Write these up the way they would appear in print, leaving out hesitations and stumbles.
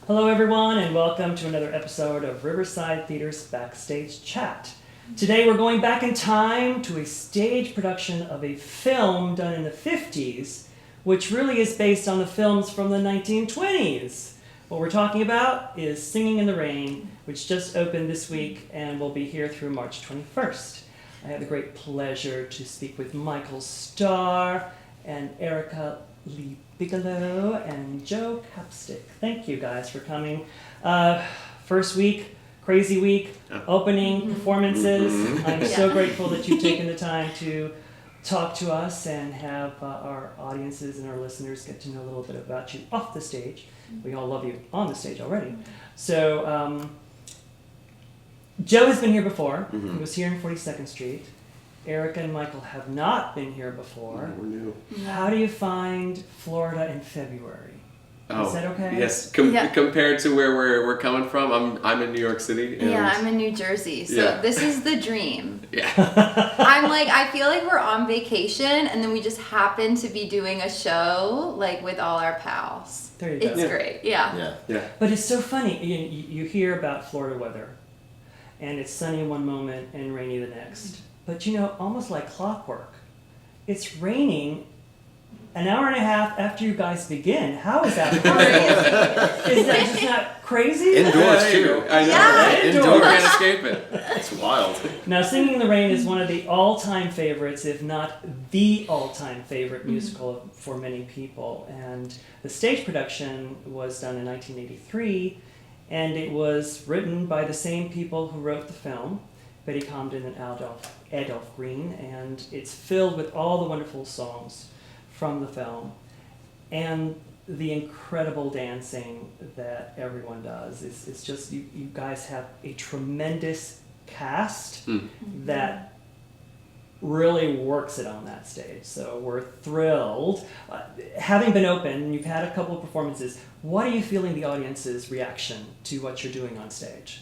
Hello everyone and welcome to another episode of Riverside Theatre's Backstage Chat. Today we're going back in time to a stage production of a film done in the 50s, which really is based on the films from the 1920s. What we're talking about is Singing in the Rain, which just opened this week and will be here through March 21st. I have the great pleasure to speak with Michael Starr and Lee Bigelow and Joe Capstick. Thank you guys for coming. First week, crazy week, opening performances. I'm so grateful that you've taken the time to talk to us and have our audiences and our listeners get to know a little bit about you off the stage. We all love you on the stage already. So Joe has been here before. He was here in 42nd Street. Erica and Michael have not been here before. We're new. How do you find Florida in February? Is that okay? Yes. Compared to where we're coming from, I'm in New York City. And I'm in New Jersey. So this is the dream. Yeah. I feel like we're on vacation and then we just happen to be doing a show like with all our pals. There you go. It's great. Yeah. But it's so funny. You hear about Florida weather, and it's sunny one moment and rainy the next. But almost like clockwork, it's raining an hour and a half after you guys begin. How is that crazy? Is that just not crazy? Indoors too. I know. Yeah. Indoors. You can't escape it. It's wild. Now, Singing in the Rain is one of the all-time favorites, if not the all-time favorite musical for many people. And the stage production was done in 1983, and it was written by the same people who wrote the film, Betty Comden and Adolph Green, and it's filled with all the wonderful songs from the film and the incredible dancing that everyone does. It's just, you guys have a tremendous cast that really works it on that stage. So we're thrilled. Having been open, you've had a couple of performances. What are you feeling the audience's reaction to what you're doing on stage?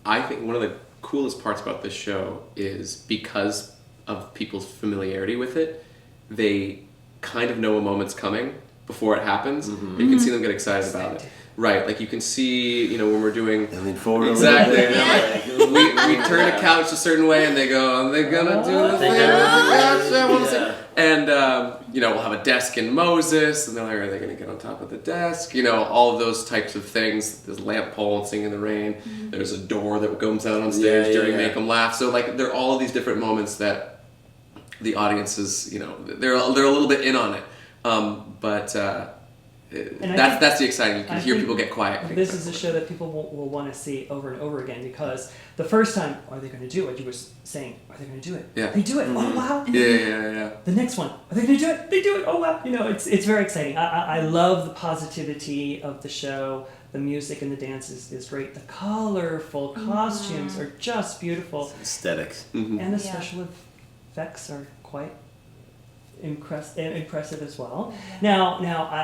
I think one of the coolest parts about this show is because of people's familiarity with it, they kind of know a moment's coming before it happens. You can see them get excited about it. Right, like you can see, when we're doing... And lean forward. Exactly. We turn a couch a certain way and they go, are they gonna do the thing with the couch? And, we'll have a desk in Moses, and they're like, are they gonna get on top of the desk? All of those types of things. There's a lamp pole and Singing in the Rain. There's a door that comes out on stage during Make 'Em Laugh. So, there are all of these different moments that the audiences, they're a little bit in on it. That's the exciting. You can hear people get quiet. This is a show that people will want to see over and over again, because the first time, are they going to do it? You were saying, are they going to do it? Yeah. They do it. Oh, wow. Yeah. The next one, are they going to do it? They do it. Oh, wow. It's very exciting. I love the positivity of the show. The music and the dance is great. The colorful costumes are just beautiful. Aesthetics. And the special effects are quite impressive as well. Now,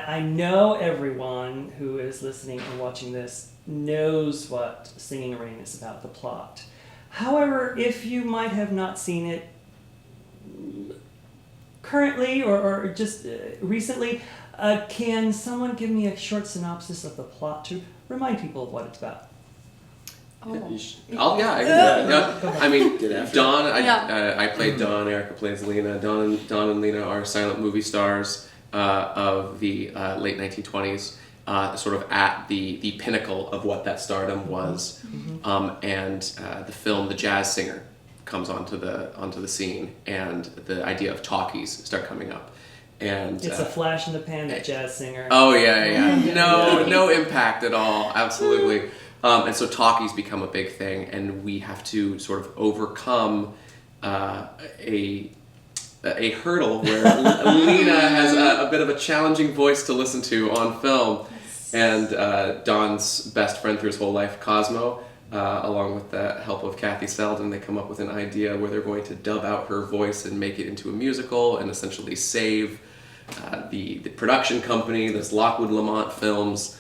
I know everyone who is listening and watching this knows what Singing in the Rain is about, the plot. However, if you might have not seen it currently or just recently, can someone give me a short synopsis of the plot to remind people of what it's about? I mean, Dawn, I played Dawn, Erica plays Lina. Dawn and Lina are silent movie stars of the late 1920s, sort of at the pinnacle of what that stardom was. And the film The Jazz Singer comes onto the scene, and the idea of talkies start coming up. And it's a flash in the pan, that Jazz Singer. Oh, yeah. No impact at all, absolutely. And so talkies become a big thing, and we have to sort of overcome a hurdle where Lina has a bit of a challenging voice to listen to on film, and Don's best friend through his whole life, Cosmo, along with the help of Kathy Selden, they come up with an idea where they're going to dub out her voice and make it into a musical and essentially save the production company, this Lockwood Lamont Films,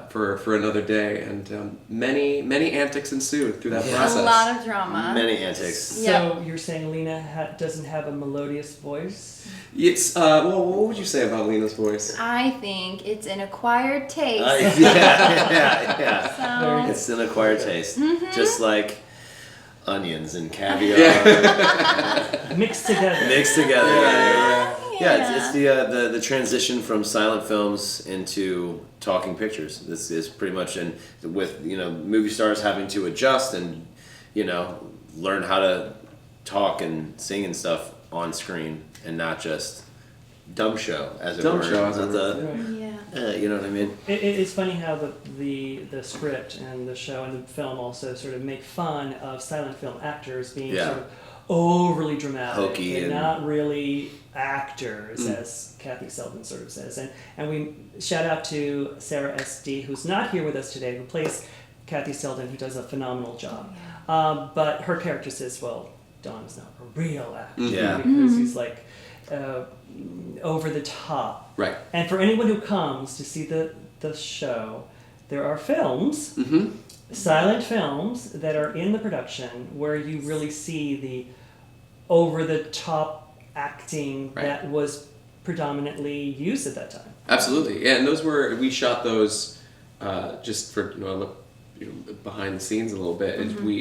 for another day, and many antics ensued through that process. A lot of drama. Many antics. So you're saying Lina doesn't have a melodious voice? It's well, what would you say about Lina's voice? I think it's an acquired taste. Yeah. So, It's an acquired taste, just like onions and caviar Mixed together. mixed together. Yeah. It's the transition from silent films into talking pictures. This is pretty much, and with movie stars having to adjust and learn how to talk and sing and stuff on screen and not just dumb show as it were. Right. You know what I mean? It's funny how the script and the show and the film also sort of make fun of silent film actors being sort of overly dramatic hokey and and not really actors, as Kathy Selden sort of says. And we shout out to Sarah S.D., who's not here with us today, who plays Kathy Selden, who does a phenomenal job. But her character says, well, Don is not a real actor because he's like over the top. Right. And for anyone who comes to see the show, there are films, silent films that are in the production where you really see the over-the-top acting that was predominantly used at that time. Absolutely, yeah, and we shot those just for look behind the scenes a little bit.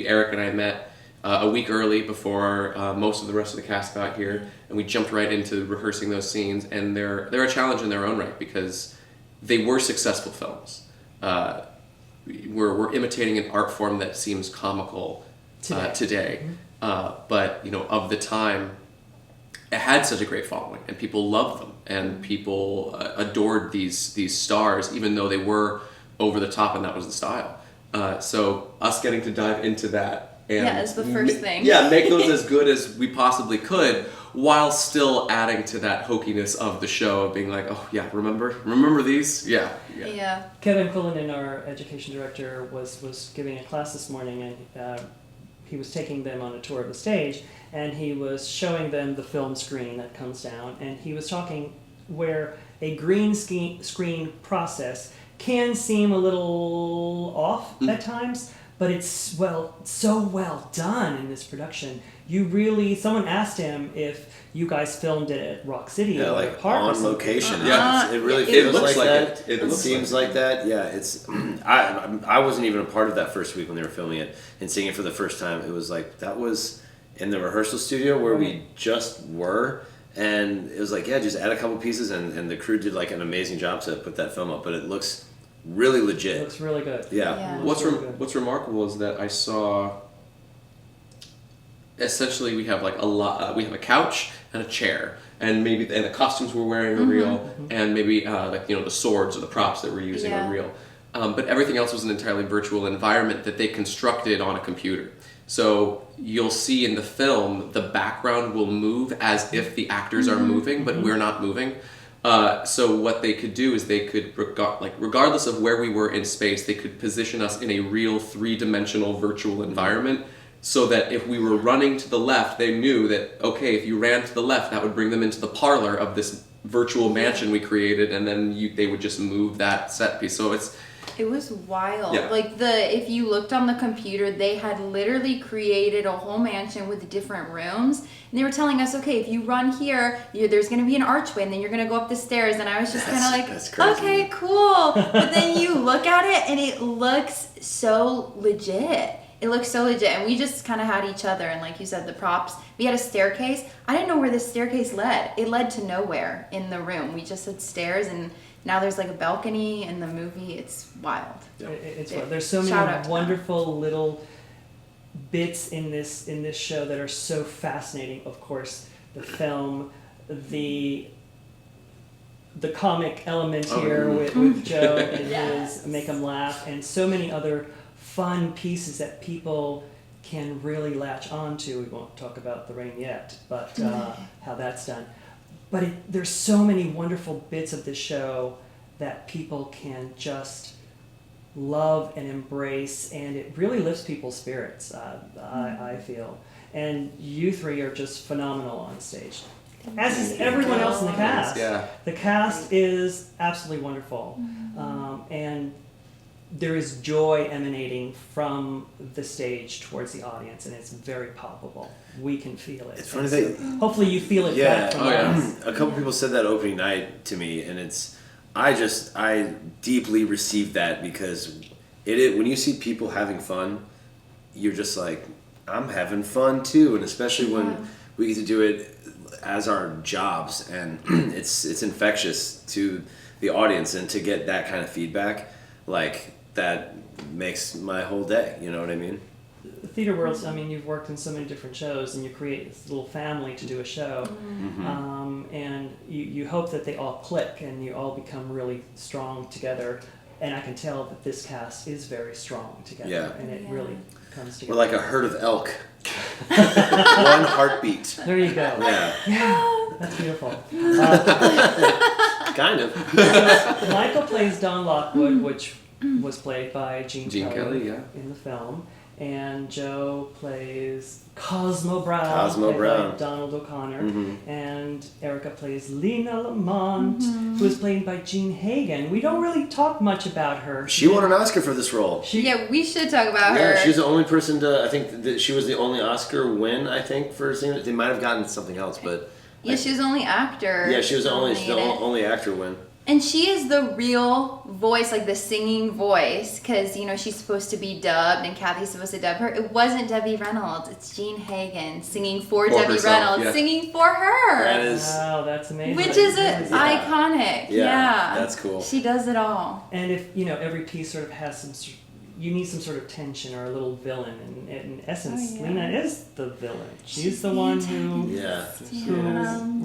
Eric and I met a week early before most of the rest of the cast got here, and we jumped right into rehearsing those scenes. And they're a challenge in their own right because they were successful films. We're imitating an art form that seems comical today. But of the time, it had such a great following, and people loved them, and people adored these stars, even though they were over the top, and that was the style. So us getting to dive into that and as the first thing. make those as good as we possibly could, while still adding to that hokiness of the show, of being like, oh yeah, remember these? Yeah. Kevin Cullinan, our education director, was giving a class this morning, and he was taking them on a tour of the stage, and he was showing them the film screen that comes down, and he was talking where a green screen process can seem a little off at times, but it's so well done in this production. Someone asked him if you guys filmed it at Rock City or like a park or on something. location. Yeah. It really It feels looks like that. it looks seems like that. Yeah, it's. I wasn't even a part of that first week when they were filming it and seeing it for the first time. It was like that was in the rehearsal studio where we just were, and it was like just add a couple pieces, and the crew did like an amazing job to put that film up. But it looks really legit. It looks really good. Yeah. What's remarkable is that I saw. Essentially, we have like we have a couch and a chair, and the costumes we're wearing are real, and maybe the swords or the props that we're using are real. But everything else was an entirely virtual environment that they constructed on a computer. So you'll see in the film the background will move as if the actors are moving, but we're not moving. So what they could do is they could, regardless of where we were in space, they could position us in a real 3-dimensional virtual environment, so that if we were running to the left, they knew that, okay, if you ran to the left, that would bring them into the parlor of this virtual mansion we created, and then they would just move that set piece. So it was wild. Yeah. If you looked on the computer, they had literally created a whole mansion with different rooms. And they were telling us, okay, if you run here, there's going to be an archway, and then you're going to go up the stairs. And I was just kind of like, that's crazy. Okay, cool. But then you look at it, and it looks so legit. It looks so legit. And we just kind of had each other. And like you said, the props. We had a staircase. I didn't know where the staircase led. It led to nowhere in the room. We just had stairs, and now there's like a balcony in the movie. It's wild. It's wild. There's so many wonderful little bits in this show that are so fascinating. Of course, the film, the comic element here with Joe and his make 'em laugh, and so many other fun pieces that people can really latch on to. We won't talk about The Rain yet, but how that's done. But there's so many wonderful bits of this show that people can just love and embrace, and it really lifts people's spirits, I feel. And you three are just phenomenal on stage. As is everyone else in the cast. Yeah. The cast is absolutely wonderful. And there is joy emanating from the stage towards the audience, and it's very palpable. We can feel it. It's funny So hopefully you feel it back from us. A couple people said that opening night to me, and I deeply received that because when you see people having fun, you're just like, I'm having fun too, and especially when we get to do it as our jobs, and it's infectious to the audience, and to get that kind of feedback, like that makes my whole day. You know what I mean? The theater world, I mean, you've worked in so many different shows, and you create this little family to do a show, and you hope that they all click and you all become really strong together. And I can tell that this cast is very strong together, and it really comes together. We're like a herd of elk. One heartbeat. There you go. Yeah, that's beautiful. kind of. So Michael plays Don Lockwood, which was played by Gene Kelly in the film. And Joe plays Cosmo Brown, played by Donald O'Connor. And Erica plays Lina Lamont, who is played by Jean Hagen. We don't really talk much about her. She won an Oscar for this role. We should talk about her. Yeah, she's the only person to, I think that she was the only Oscar win, I think, for singing. They might have gotten something else, but... she was the only actor. Yeah, she was the only actor win. And she is the real voice, like the singing voice, because, she's supposed to be dubbed and Kathy's supposed to dub her. It wasn't Debbie Reynolds. It's Jean Hagen singing for Debbie herself, Reynolds, singing for her. That is... Wow, that's amazing. Which is iconic. Yeah, that's cool. She does it all. And if, every piece sort of has you need some sort of tension or a little villain. And in essence, Lina is the villain. She's the one who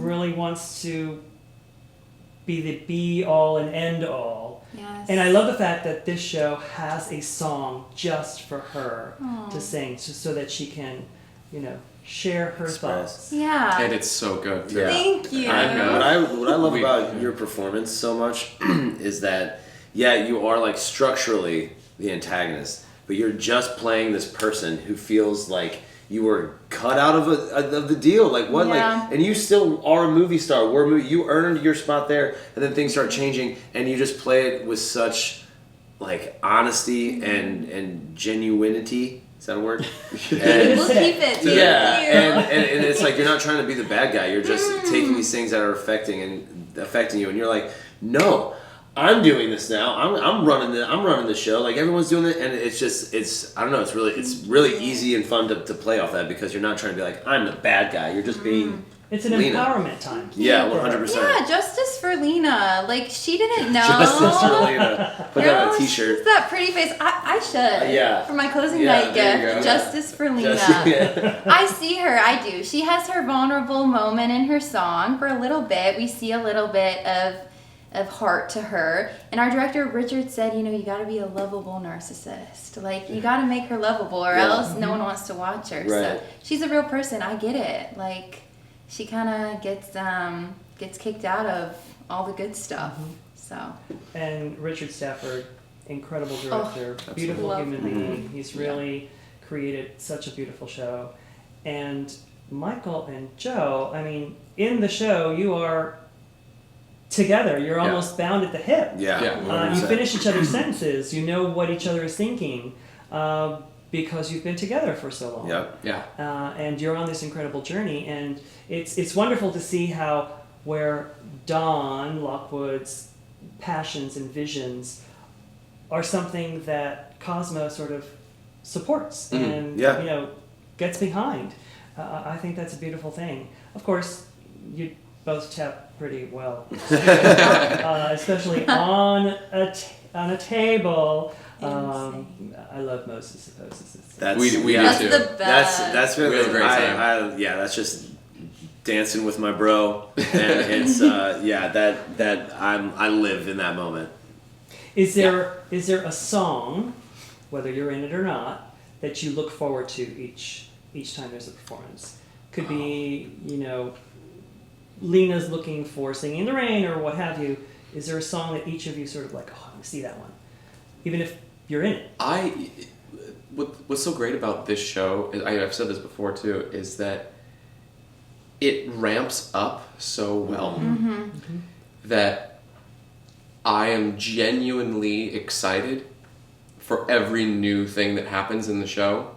really wants to be the be-all and end-all. Yes. And I love the fact that this show has a song just for her to sing, so that she can, share her thoughts. Yeah. And it's so good. Yeah. Thank you. What I love about your performance so much is that, you are like structurally the antagonist, but you're just playing this person who feels like you were cut out of the deal. Like what? And you still are a movie star. You earned your spot there, and then things start changing, and you just play it with such like honesty and genuinity. Is that a word? And, we'll keep it. And it's like you're not trying to be the bad guy. You're just taking these things that are affecting you, and you're like, no. I'm doing this now. I'm running the show. Like everyone's doing it, and it's I don't know. It's really easy and fun to play off that because you're not trying to be like I'm the bad guy. You're just being. It's an Lina. empowerment time. Yeah, 100%. Yeah, justice for Lina. Like she didn't know. Justice for Lina. Put that on a T-shirt. She's that pretty face. I should. For my closing night gift, justice for Lina. I see her. I do. She has her vulnerable moment in her song for a little bit. We see a little bit of heart to her, and our director Richard said, you got to be a lovable narcissist. Like you got to make her lovable, or else no one wants to watch her. Right. So she's a real person. I get it. Like she kind of gets kicked out of all the good stuff. So. And Richard Stafford, incredible director, beautiful human being. He's really created such a beautiful show. And Michael and Joe, I mean, in the show you are together. You're almost bound at the hip. You finish each other's sentences. You know what each other is thinking because you've been together for so long. And you're on this incredible journey, and it's wonderful to see how where Don Lockwood's passions and visions are something that Cosmo sort of supports and gets behind. I think that's a beautiful thing. Of course, you both tap pretty well, especially on a table. I love Moses of Moses. We do too. The best. That's really a great time. That's just dancing with my bro, and it's that I live in that moment. Is there a song, whether you're in it or not, that you look forward to each time there's a performance? Could be Lina's looking for Singing in the Rain or what have you. Is there a song that each of you sort of like, I want to see that one, even if you're in it? What's so great about this show, I've said this before too, is that it ramps up so well that I am genuinely excited for every new thing that happens in the show.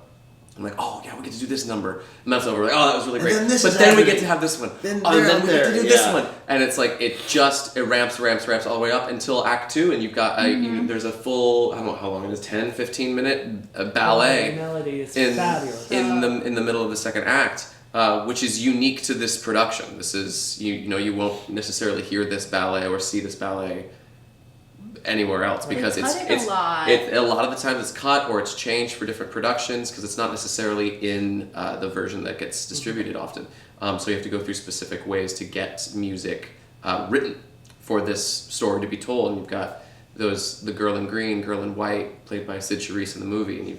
I'm like, oh yeah, we get to do this number. And that's over. Like, oh, that was really great. But then we get to have this one. Then and then we get to do this yeah. one. And it's like it ramps all the way up until Act 2, and you've got there's a full, I don't know how long it is, 10, 15 minute ballet. The melody is in fabulous. in the middle of the second act, which is unique to this production. This is you won't necessarily hear this ballet or see this ballet anywhere else because it's a lot. A lot of the times it's cut or it's changed for different productions because it's not necessarily in the version that gets distributed often. So you have to go through specific ways to get music written for this story to be told. And you've got the girl in green, girl in white, played by Sid Charisse in the movie.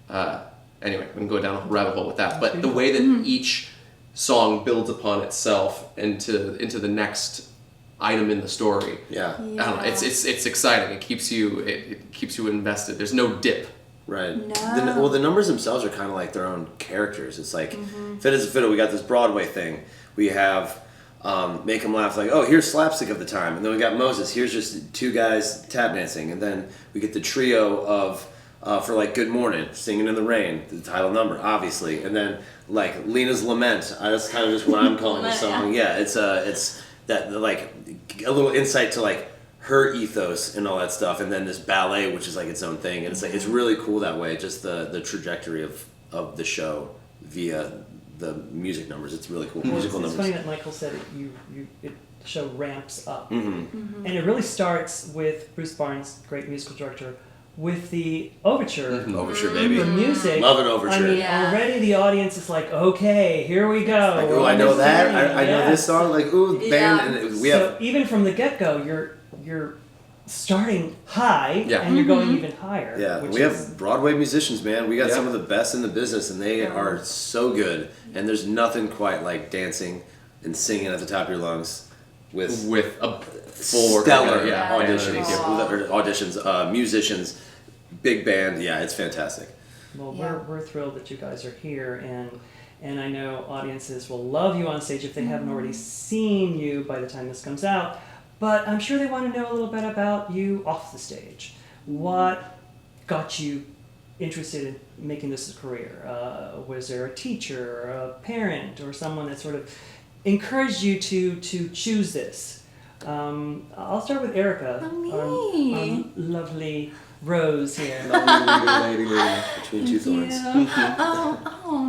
And anyway, we can go down a whole rabbit hole with that. But the way that each song builds upon itself into the next item in the story. Yeah. I don't know. It's exciting. It keeps you invested. There's no dip. Right. No. The numbers themselves are kind of like their own characters. It's like Fit as a Fiddle. We got this Broadway thing. We have Make 'Em Laugh. Like, oh, here's slapstick of the time, and then we got Moses. Here's just two guys tap dancing, and then we get the trio of for like Good Morning, Singing in the Rain, the title number, obviously, and then like Lina's Lament. That's kind of just what I'm calling the song. Yeah, it's that like a little insight to like her ethos and all that stuff, and then this ballet, which is like its own thing, and it's like it's really cool that way. Just the trajectory of the show via the music numbers. It's really cool. Musical It's numbers. funny that Michael said the show ramps up, Mm-hmm. and it really starts with Bruce Barnes, great musical director, with the overture. Overture, baby. The music. Love an overture. I mean, Yeah. already the audience is like, okay, here we go. Like, We're oh, I on know this that. journey. I know Yes. this song. Like, ooh, band. Yeah. And we So have. even from the get-go, you're starting high, Yeah. and you're going even higher. Yeah, which we is, have Broadway musicians, man. We got Yeah. some of the best in the business, and they are so good. And there's nothing quite like dancing and singing at the top of your lungs with a full stellar yeah, auditions, Yeah. auditions, musicians, big band. Yeah, it's fantastic. Well, Yeah. we're thrilled that you guys are here, and I know audiences will love you on stage if they haven't already seen you by the time this comes out. But I'm sure they want to know a little bit about you off the stage. What got you interested in making this a career? Was there a teacher, or a parent, or someone that sort of encouraged you to choose this? I'll start with Erica, our lovely Rose here. Lovely lady between two thorns.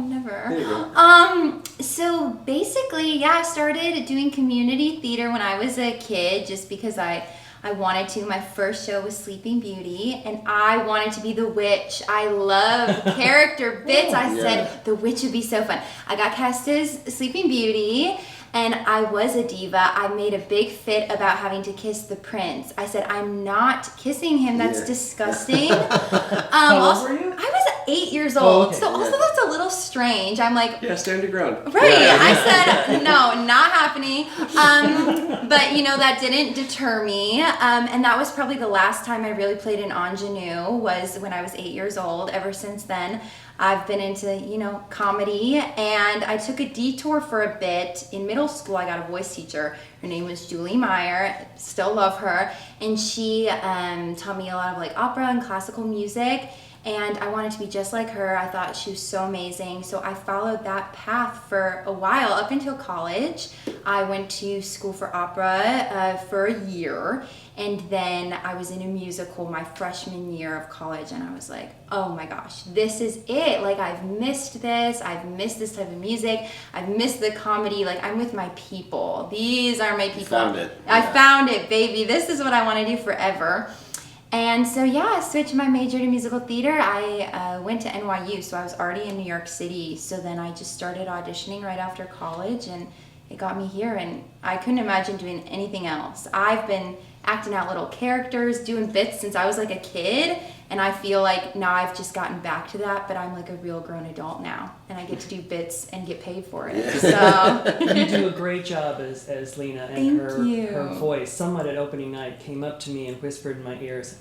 Never. There you go. So basically, yeah, I started doing community theater when I was a kid just because I wanted to. My first show was Sleeping Beauty, and I wanted to be the witch. I love character bits. I said the witch would be so fun. I got cast as Sleeping Beauty, and I was a diva. I made a big fit about having to kiss the prince. I said, I'm not kissing him. That's disgusting. How old were you? I was 8 years old, okay. so also that's a little strange. I'm like, Yeah, stand your ground. right. Yeah. I said, no, not happening. But, that didn't deter me. And that was probably the last time I really played an ingenue was when I was 8 years old. Ever since then, I've been into, comedy. And I took a detour for a bit. In middle school, I got a voice teacher. Her name was Julie Meyer. Still love her. And she taught me a lot of opera and classical music. And I wanted to be just like her. I thought she was so amazing. So I followed that path for a while, up until college. I went to school for opera for a year. And then I was in a musical my freshman year of college. And I was like, oh my gosh, this is it. I've missed this. I've missed this type of music. I've missed the comedy. I'm with my people. These are my people. Found it. I Yeah. found it, baby. This is what I want to do forever. And so, I switched my major to musical theater. I went to NYU, so I was already in New York City. So then I just started auditioning right after college, and it got me here. And I couldn't imagine doing anything else. I've been acting out little characters, doing bits since I was a kid. And I feel like now I've just gotten back to that, but I'm a real grown adult now. And I get to do bits and get paid for it. So You do a great job as Lina, and Thank her you. voice. Someone at opening night came up to me and whispered in my ears,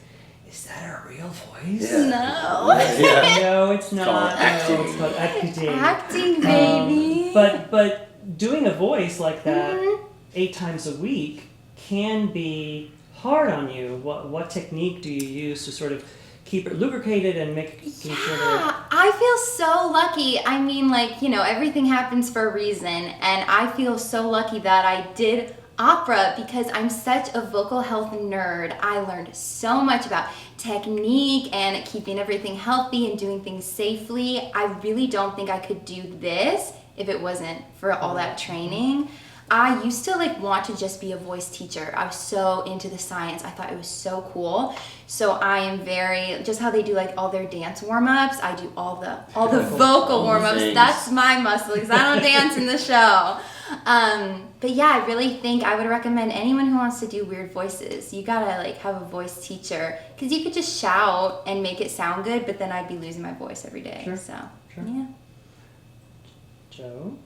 "Is that a real voice?" Yeah. no. Yeah. No, it's not. called acting. No, it's called acting. Acting, baby. But doing a voice like that Mm-hmm. 8 times a week can be hard on you. What technique do you use to sort of keep it lubricated and making sure that. Yeah, I feel so lucky. I mean, like, you know, everything happens for a reason, and I feel so lucky that I did opera because I'm such a vocal health nerd. I learned so much about technique and keeping everything healthy and doing things safely. I really don't think I could do this if it wasn't for all that training. I used to like want to just be a voice teacher. I was so into the science. I thought it was so cool. So I am very, just how they do like all their dance warm-ups, I do all the vocal warm-ups. things. That's my muscle because I don't dance in the show. But yeah, I really think I would recommend anyone who wants to do weird voices. You gotta like have a voice teacher because you could just shout and make it sound good, but then I'd be losing my voice every day. Sure, So sure. yeah. Joe?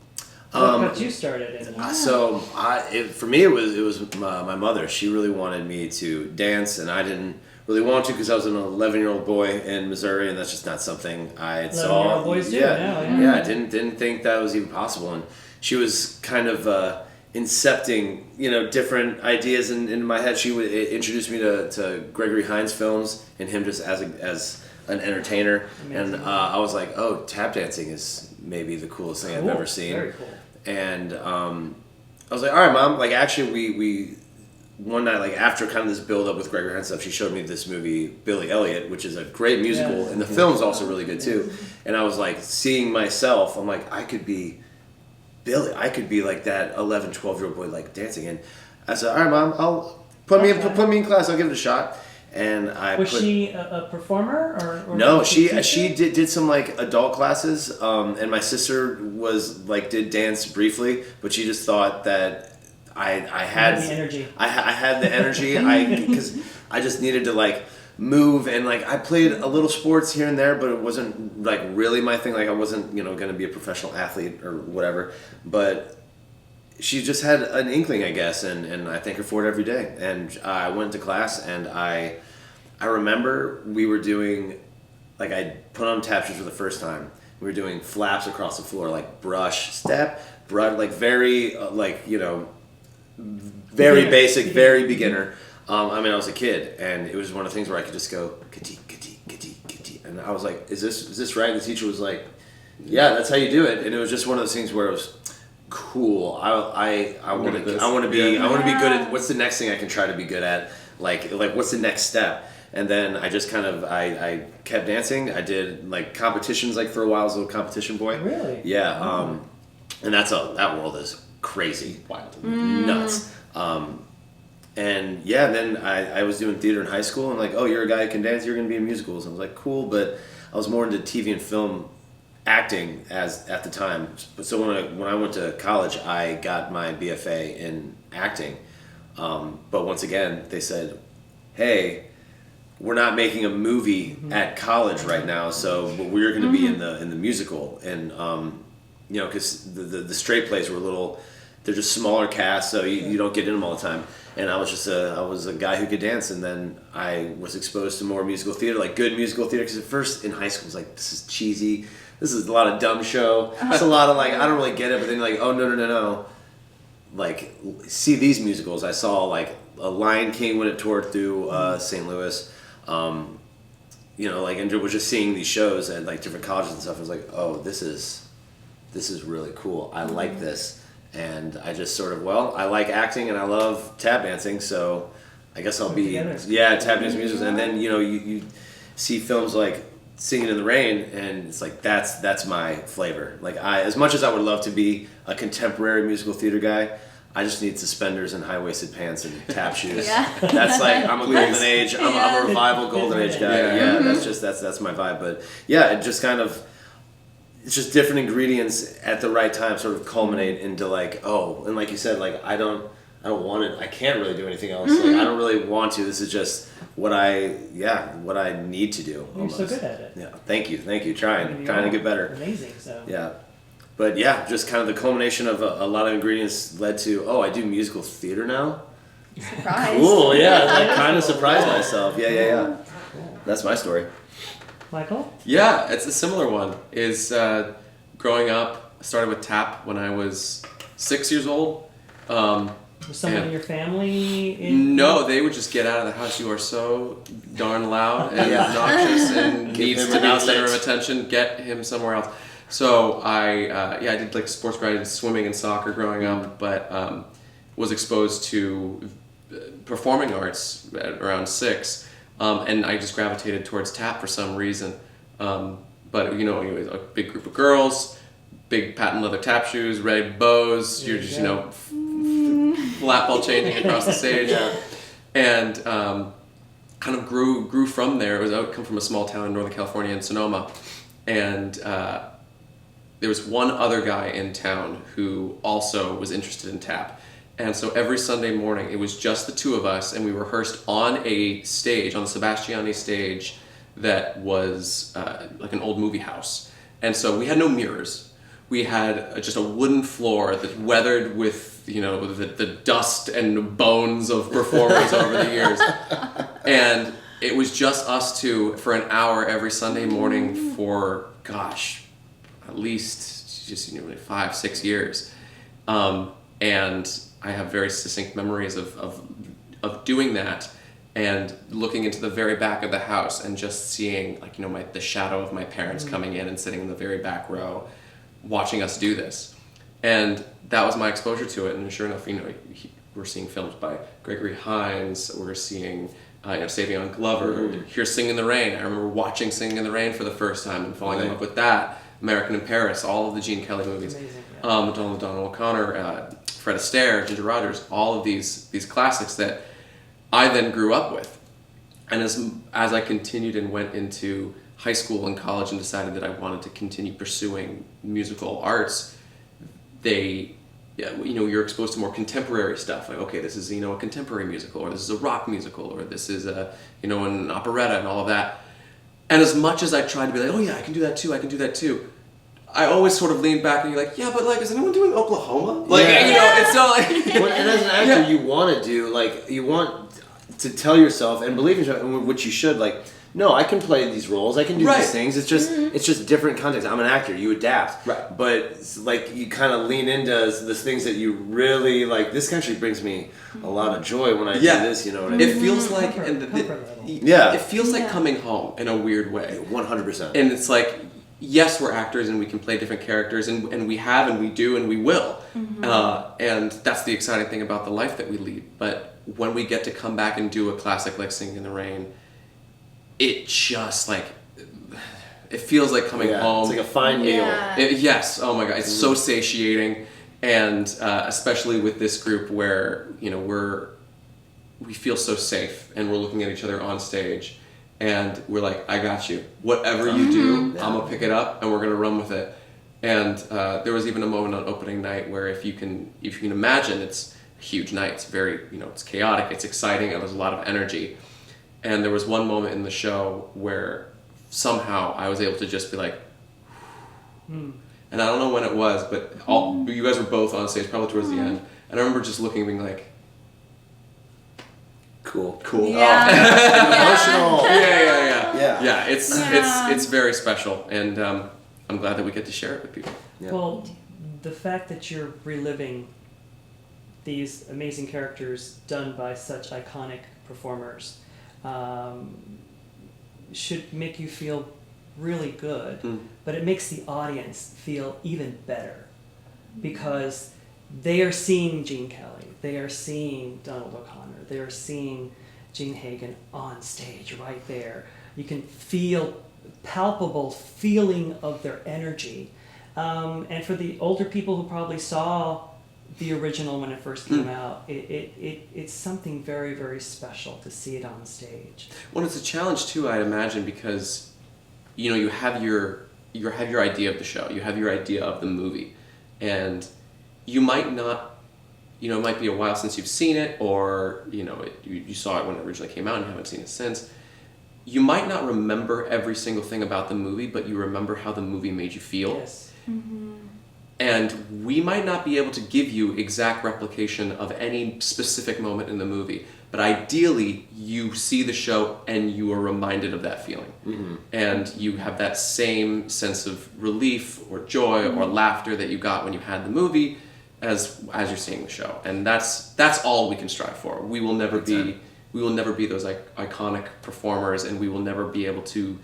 What got you started in So for me, it was my mother. She really wanted me to dance, and I didn't really want to because I was an 11-year-old boy in Missouri, and that's just not something I saw. 11-year-old boys do now, yeah. Yeah, I didn't think that was even possible, and she was kind of incepting, different ideas in my head. She would introduce me to Gregory Hines films and him just as an entertainer. Amazing. And I was like, oh, tap dancing is maybe the coolest thing I've ever seen. Very cool. And I was like, all right, Mom. Like, actually, we one night, like after kind of this build up with Gregory Hines stuff, she showed me this movie Billy Elliot, which is a great musical, Yeah. and the film's also really good too. And I was like, seeing myself, I'm like, I could be Billy. I could be like that 11, 12-year-old boy, like dancing. And I said, all right, Mom, I'll put me in class. I'll give it a shot. And Was she a performer or no, was she a teacher? did some like adult classes, and my sister did dance briefly, but she just thought that I had the energy. I had the energy. Because I just needed to like move, and like I played a little sports here and there, but it wasn't like really my thing. Like I wasn't going to be a professional athlete or whatever, but she just had an inkling, I guess, and I thank her for it every day. And I went to class, and I remember we were doing, like I put on tap shoes for the first time. We were doing flaps across the floor, like brush, step, brush, like very, very basic, very beginner. I was a kid, and it was one of the things where I could just go, ka-tee, ka-tee, ka-tee, ka-tee. And I was like, is this right? And the teacher was like, yeah, that's how you do it. And it was just one of those things where it was cool. I want to be good at, what's the next thing I can try to be good at? Like what's the next step? And then I just kind of I kept dancing. I did like competitions, like for a while I was a little competition boy. Really? Yeah. Oh. And that world is crazy, wild, nuts. And yeah, then I was doing theater in high school, and like, oh, you're a guy who can dance, you're gonna be in musicals. And I was like, cool, but I was more into TV and film acting at the time. So when I went to college, I got my BFA in acting. But once again, they said, hey, we're not making a movie at college right now, so we're going to be in the musical. And because the straight plays were they're just smaller casts, so you don't get in them all the time. And I was a guy who could dance, and then I was exposed to more musical theater, like good musical theater. Because at first in high school, it was like, this is cheesy. This is a lot of dumb show. It's a lot of like, I don't really get it. But then like, oh no. Like, see these musicals. I saw like a Lion King when it toured through St. Louis. And was just seeing these shows at like different colleges and stuff. I was like, oh, this is really cool. I like this. And I just sort of, I like acting and I love tap dancing, so I guess I'll be tap dance musicals. And then you see films like Singin' in the Rain, and it's like that's my flavor. Like as much as I would love to be a contemporary musical theater guy, I just need suspenders and high-waisted pants and tap shoes. Yeah. That's like, I'm a golden age. I'm a revival golden age guy. Yeah, that's my vibe. But yeah, it just kind of, it's just different ingredients at the right time sort of culminate into like, oh, and like you said, like I don't want it. I can't really do anything else. Like I don't really want to. This is just what I need to do. You're so good at it. Yeah. Thank you. Trying to get better. Amazing. So. Yeah. But yeah, just kind of the culmination of a lot of ingredients led to, I do musical theater now. Surprise. Cool, yeah. I kind of surprised myself. Yeah. Cool. That's my story. Michael? Yeah, it's a similar one. Growing up, I started with tap when I was 6 years old. Was someone in your family? No, they would just get out of the house. You are so darn loud and obnoxious and needs to be the center of attention. Get him somewhere else. So I did like sports. I did swimming and soccer growing up, but was exposed to performing arts at around 6, and I just gravitated towards tap for some reason. But you know, anyway, a big group of girls, big patent leather tap shoes, red bows. You're just flat ball changing across the stage, and kind of grew from there. I come from a small town in Northern California in Sonoma, and there was one other guy in town who also was interested in tap. And so every Sunday morning, it was just the two of us, and we rehearsed on a stage, on the Sebastiani stage, that was like an old movie house. And so we had no mirrors. We had just a wooden floor that weathered with, the dust and bones of performers over the years. And it was just us two for an hour every Sunday morning for, at least just 5-6 years. And I have very succinct memories of doing that and looking into the very back of the house and just seeing the shadow of my parents coming in and sitting in the very back row watching us do this. And that was my exposure to it. And sure enough, we're seeing films by Gregory Hines, we're seeing Savion Glover, here's Singin' in the Rain. I remember watching Singin' in the Rain for the first time and falling in love with that. American in Paris, all of the Gene Kelly movies. Amazing, Donald O'Connor, Fred Astaire, Ginger Rogers, all of these classics that I then grew up with. And as I continued and went into high school and college and decided that I wanted to continue pursuing musical arts, you're exposed to more contemporary stuff. Like, okay, this is a contemporary musical, or this is a rock musical, or this is an operetta and all of that. And as much as I tried to be like, oh yeah, I can do that too, I always sort of leaned back and you're like, yeah, but is anyone doing Oklahoma? It's not like... Well, and as an actor, you want to do, you want to tell yourself and believe in yourself, which you should, no, I can play these roles, I can do these things, it's just different context. I'm an actor, you adapt. Right. But, you kind of lean into the things that you really, this actually brings me a lot of joy when I do this, you know what I mean? It feels like... It feels like coming home in a weird way. 100%. And it's like... Yes, we're actors and we can play different characters, and we have and we do and we will. And that's the exciting thing about the life that we lead. But when we get to come back and do a classic like Singin' in the Rain, it just it feels like coming home. It's like a fine meal. Yes, oh my God, it's so satiating. And especially with this group where, we feel so safe and we're looking at each other on stage. And we're like, I got you. Whatever you do, I'm going to pick it up and we're going to run with it. And there was even a moment on opening night where if you can imagine, it's a huge night. It's very, it's chaotic, it's exciting, and there's a lot of energy. And there was one moment in the show where somehow I was able to just be like, and I don't know when it was, but you guys were both on stage, probably towards the end. And I remember just looking and being like, Cool. Yeah. Emotional. Yeah. It's very special, and I'm glad that we get to share it with people. Yeah. Well, the fact that you're reliving these amazing characters done by such iconic performers should make you feel really good, but it makes the audience feel even better because they are seeing Gene Kelly, they are seeing Donald O'Connor, they are seeing Gene Hagen on stage right there. You can feel palpable feeling of their energy. And for the older people who probably saw the original when it first came out, it's something very, very special to see it on stage. Well, it's a challenge too, I'd imagine, because you have your idea of the show, you have your idea of the movie, and you might not, it might be a while since you've seen it, or you saw it when it originally came out and you haven't seen it since. You might not remember every single thing about the movie, but you remember how the movie made you feel. Yes. Mm-hmm. And we might not be able to give you exact replication of any specific moment in the movie, but ideally you see the show and you are reminded of that feeling. Mm-hmm. And you have that same sense of relief or joy or laughter that you got when you had the movie, as you're seeing the show, and that's all we can strive for. We will never be those iconic performers, and we will never be able to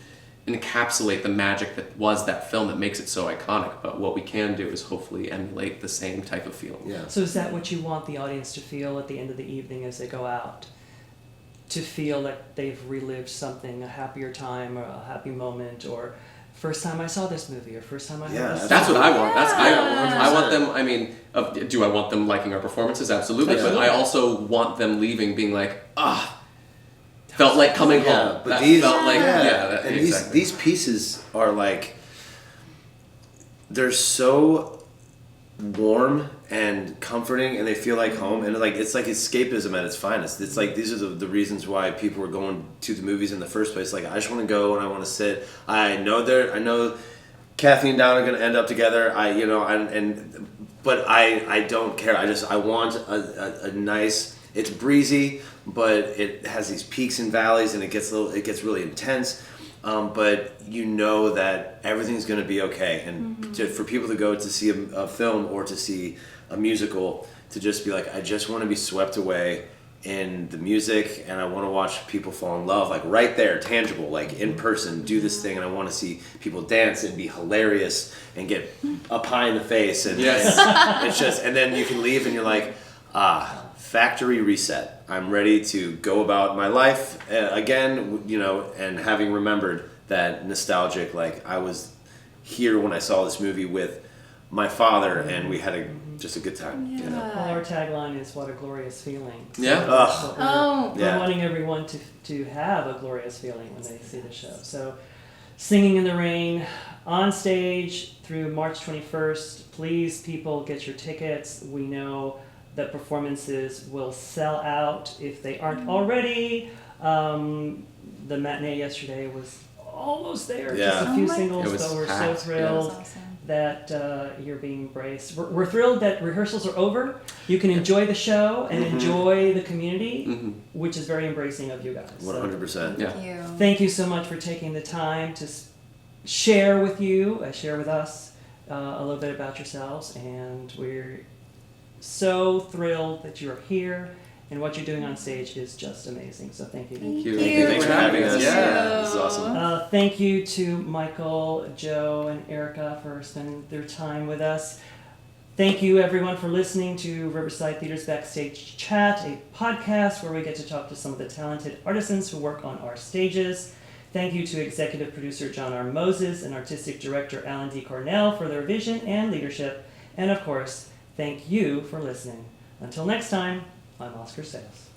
encapsulate the magic that was that film that makes it so iconic. But what we can do is hopefully emulate the same type of feeling. Yeah. So is that what you want the audience to feel at the end of the evening as they go out? To feel that they've relived something, a happier time or a happy moment, or first time I saw this movie, or first time I heard this That's song. what I want. Yeah. I want them. I mean, do I want them liking our performances? Absolutely. But I also want them leaving being like, felt like coming home. But That these, felt like and exactly. these pieces are like, they're so warm and comforting, and they feel like home, and it's like escapism at its finest. It's like these are the reasons why people were going to the movies in the first place. Like, I just want to go and I want to sit. I know Kathy and Don are going to end up together. But I don't care. I want a nice. It's breezy, but it has these peaks and valleys, and it gets really intense. But you know that everything's going to be okay, and for people to go to see a film or to see a musical, to just be like, I just want to be swept away in the music, and I want to watch people fall in love, like right there, tangible, like in person, do this thing, and I want to see people dance and be hilarious and get up high in the face, and it's just, and then you can leave and you're like, factory reset. I'm ready to go about my life again, and having remembered that nostalgic, like I was here when I saw this movie with my father, and we had just a good time. Well, our tagline is "What a glorious feeling." So Yeah. we're wanting everyone to have a glorious feeling when they see the show. So, Singing in the Rain on stage through March 21st. Please, people, get your tickets. We know that performances will sell out if they aren't already. The matinee yesterday was almost there. Yeah. Just a few Oh my singles, It was but we're so packed. thrilled That's awesome. that you're being embraced. We're thrilled that rehearsals are over. You can enjoy the show and enjoy the community, which is very embracing of you guys. So 100%. Yeah. Thank you. thank you so much for taking the time to share with us a little bit about yourselves, and we're so thrilled that you're here, and what you're doing on stage is just amazing. So thank you. Thank you. you. Thanks for having us. Yeah. This is awesome. Thank you to Michael, Joe, and Erica for spending their time with us. Thank you, everyone, for listening to Riverside Theater's Backstage Chat, a podcast where we get to talk to some of the talented artisans who work on our stages. Thank you to executive producer John R. Moses and artistic director Alan D. Cornell for their vision and leadership. And of course, thank you for listening. Until next time, I'm Oscar Sayles.